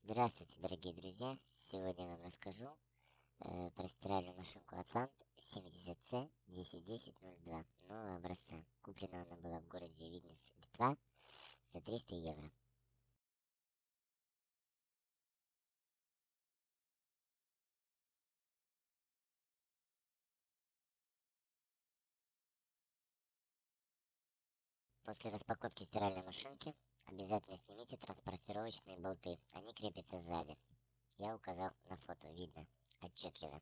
Здравствуйте, дорогие друзья! Сегодня я вам расскажу про стиральную машинку Атлант 70C 101002 нового образца. Куплена она была в городе Вильнюс, Литва, за 300 евро. После распаковки стиральной машинки обязательно снимите транспортировочные болты. Они крепятся сзади. Я указал на фото, видно отчетливо.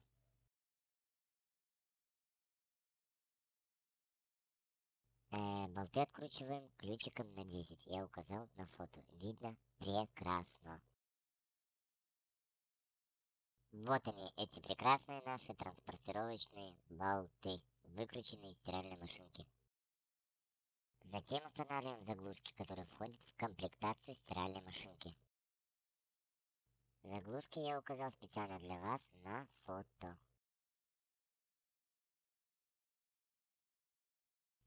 Болты откручиваем ключиком на 10. Я указал на фото. Видно прекрасно. Вот они, эти прекрасные наши транспортировочные болты, выкрученные из стиральной машинки. Затем устанавливаем заглушки, которые входят в комплектацию стиральной машинки. Заглушки я указал специально для вас на фото.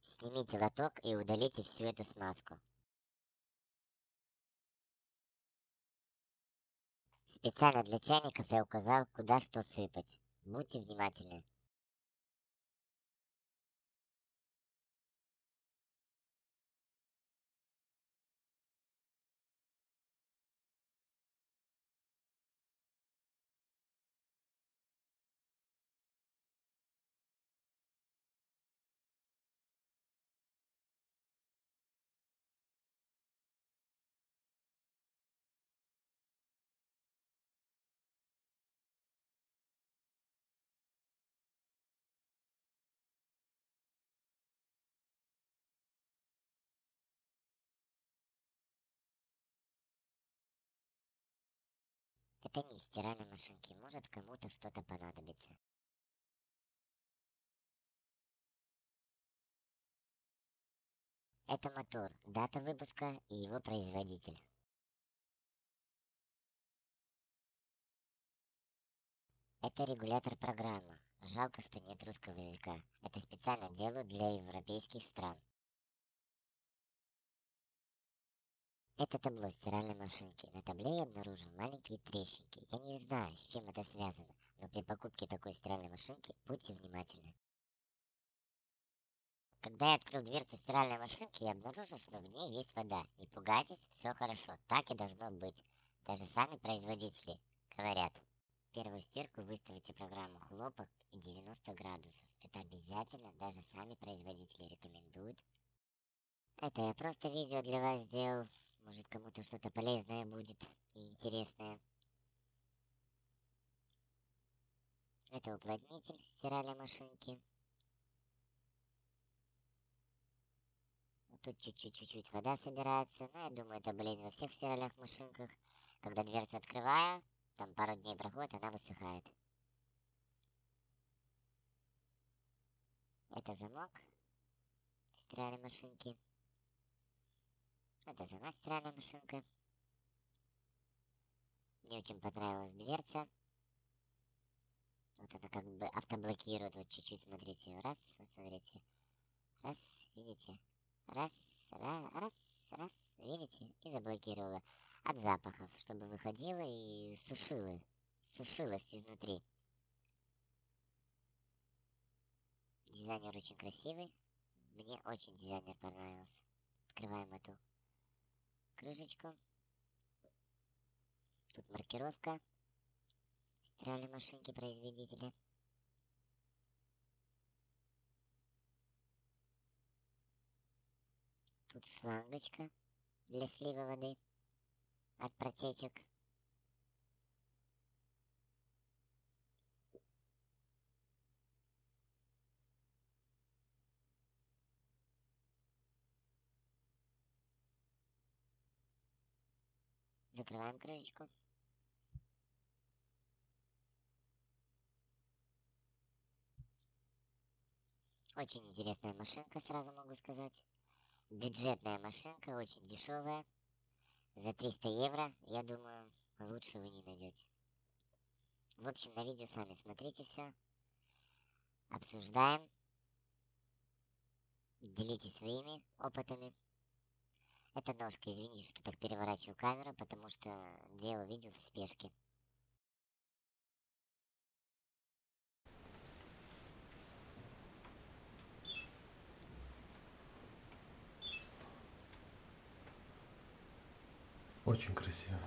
Снимите лоток и удалите всю эту смазку. Специально для чайников я указал, куда что сыпать. Будьте внимательны. Это не стиральной машинки, может кому-то что-то понадобится. Это мотор, дата выпуска и его производитель. Это регулятор программы. Жалко, что нет русского языка. Это специально делают для европейских стран. Это табло стиральной машинки. На табле я обнаружил маленькие трещинки. Я не знаю, с чем это связано, но при покупке такой стиральной машинки будьте внимательны. Когда я открыл дверцу стиральной машинки, я обнаружил, что в ней есть вода. Не пугайтесь, все хорошо, так и должно быть. Даже сами производители говорят. Первую стирку выставите программу хлопок и 90 градусов. Это обязательно, даже сами производители рекомендуют. Это я просто видео для вас сделал. Может, кому-то что-то полезное будет и интересное. Это уплотнитель стиральной машинки. Вот тут чуть-чуть вода собирается. Но я думаю, это болезнь во всех стиральных машинках. Когда дверцу открываю, там пару дней проходит, она высыхает. Это замок стиральной машинки. Это сама стиральная машинка. Мне очень понравилась дверца. Вот она как бы автоблокирует. Вот чуть-чуть, смотрите. Раз, вот смотрите. Раз, видите? Раз. Видите? И заблокировала. От запахов, чтобы выходила и сушила. Сушилась изнутри. Дизайнер очень красивый. Мне очень дизайнер понравился. Открываем эту крышечку. Тут маркировка стиральной машинки производителя. Тут шлангочка для слива воды от протечек. Закрываем крышечку. Очень интересная машинка, сразу могу сказать. Бюджетная машинка, очень дешевая. За 300 евро, я думаю, лучше вы не найдете. В общем, на видео сами смотрите все. Обсуждаем. Делитесь своими опытами. Это ножка, извините, что так переворачиваю камеру, потому что делаю видео в спешке. Очень красиво.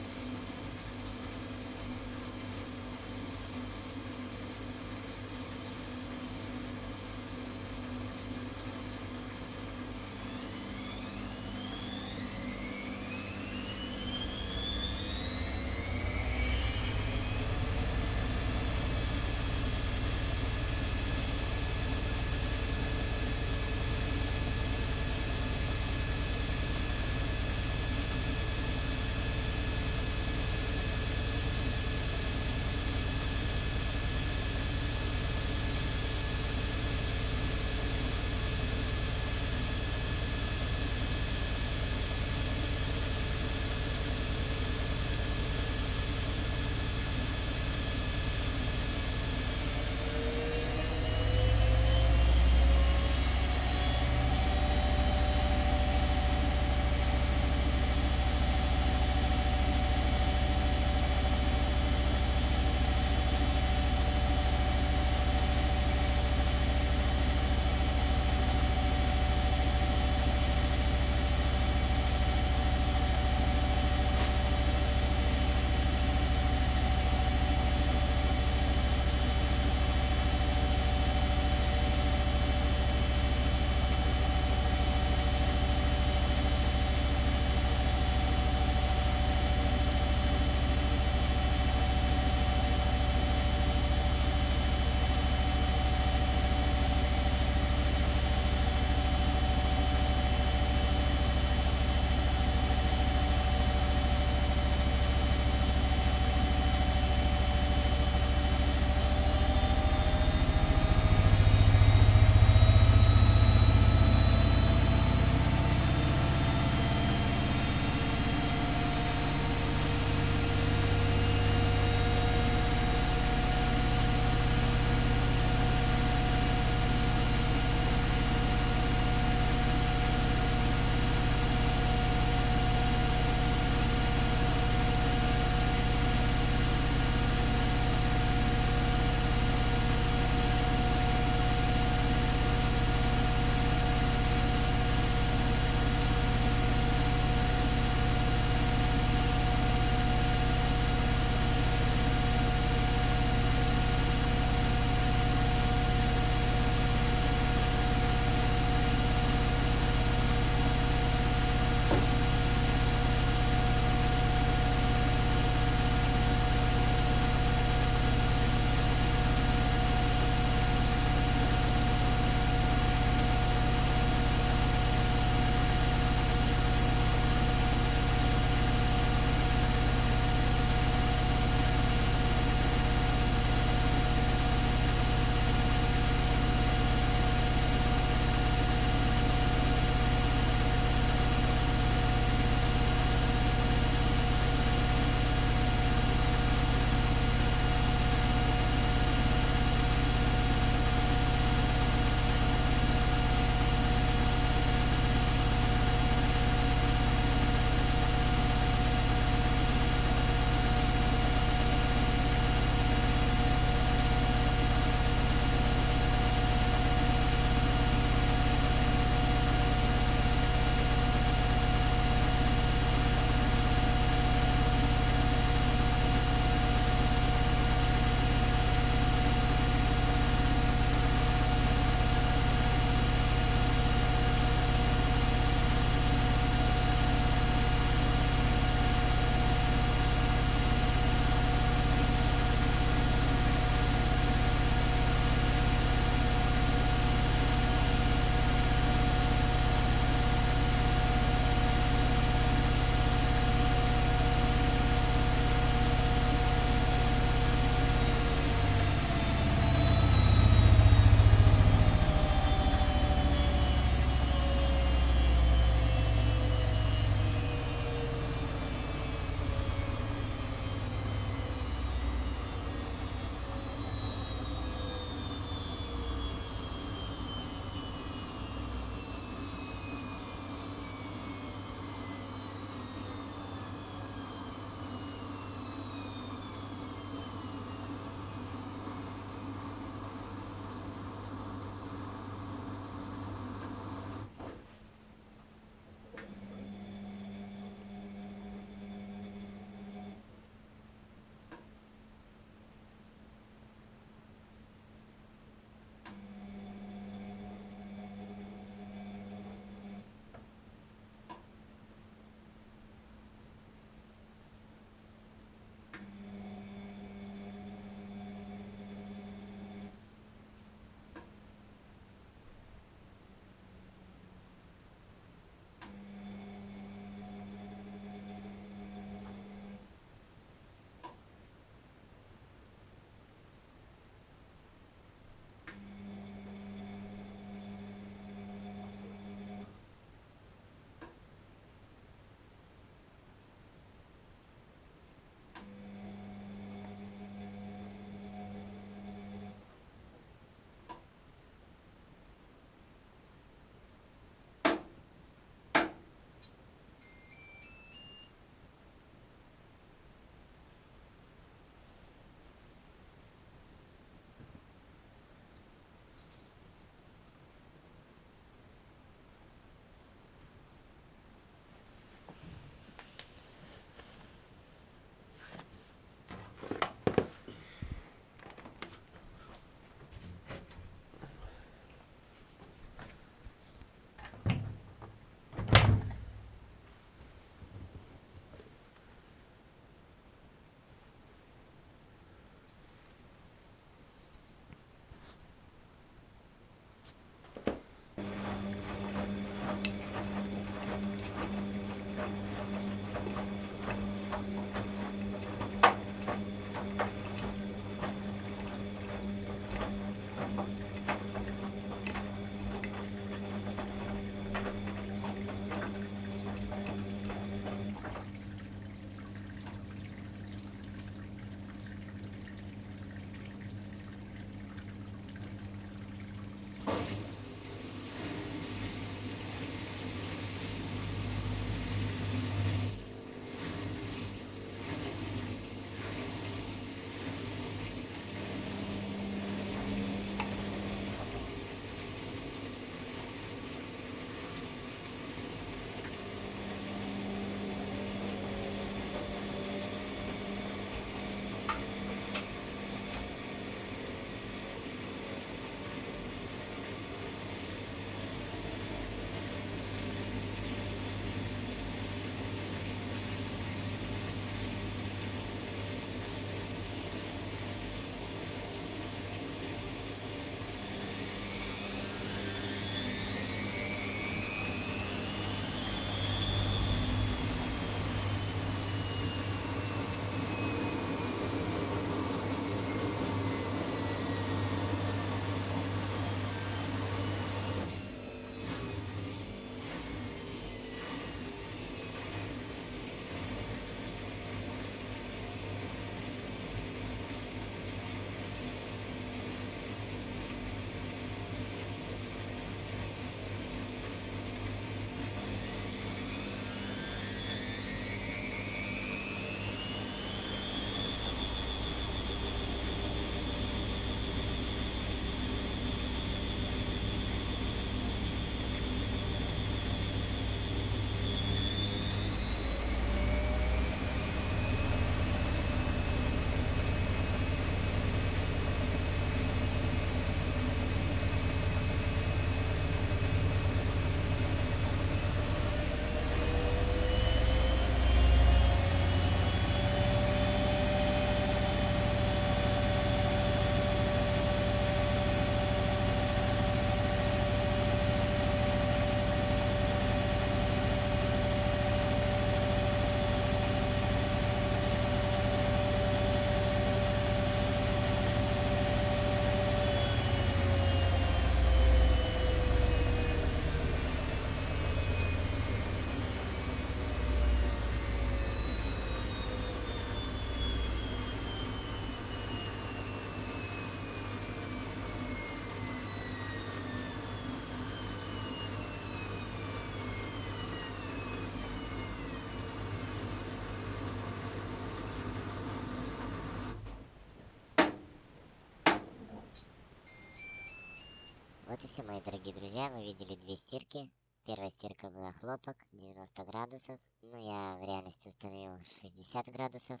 Вот и все, мои дорогие друзья. Вы видели две стирки. Первая стирка была хлопок, 90 градусов. Ну, я в реальности установил 60 градусов,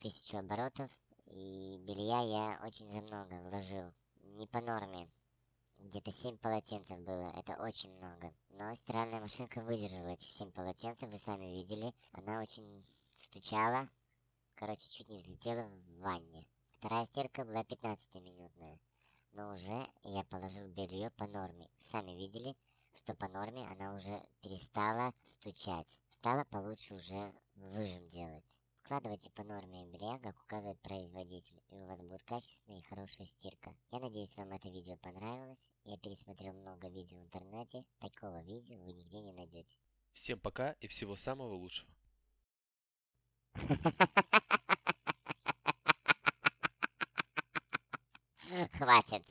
1000 оборотов. И белья я очень за много вложил. Не по норме. Где-то 7 полотенцев было. Это очень много. Но стиральная машинка выдержала этих 7 полотенцев. Вы сами видели. Она очень стучала. Короче, чуть не взлетела в ванне. Вторая стирка была 15-минутная. Но уже я положил белье по норме. Сами видели, что по норме она уже перестала стучать. Стала получше уже выжим делать. Вкладывайте по норме белья, как указывает производитель, и у вас будет качественная и хорошая стирка. Я надеюсь, вам это видео понравилось. Я пересмотрел много видео в интернете. Такого видео вы нигде не найдете. Всем пока и всего самого лучшего. Хватит.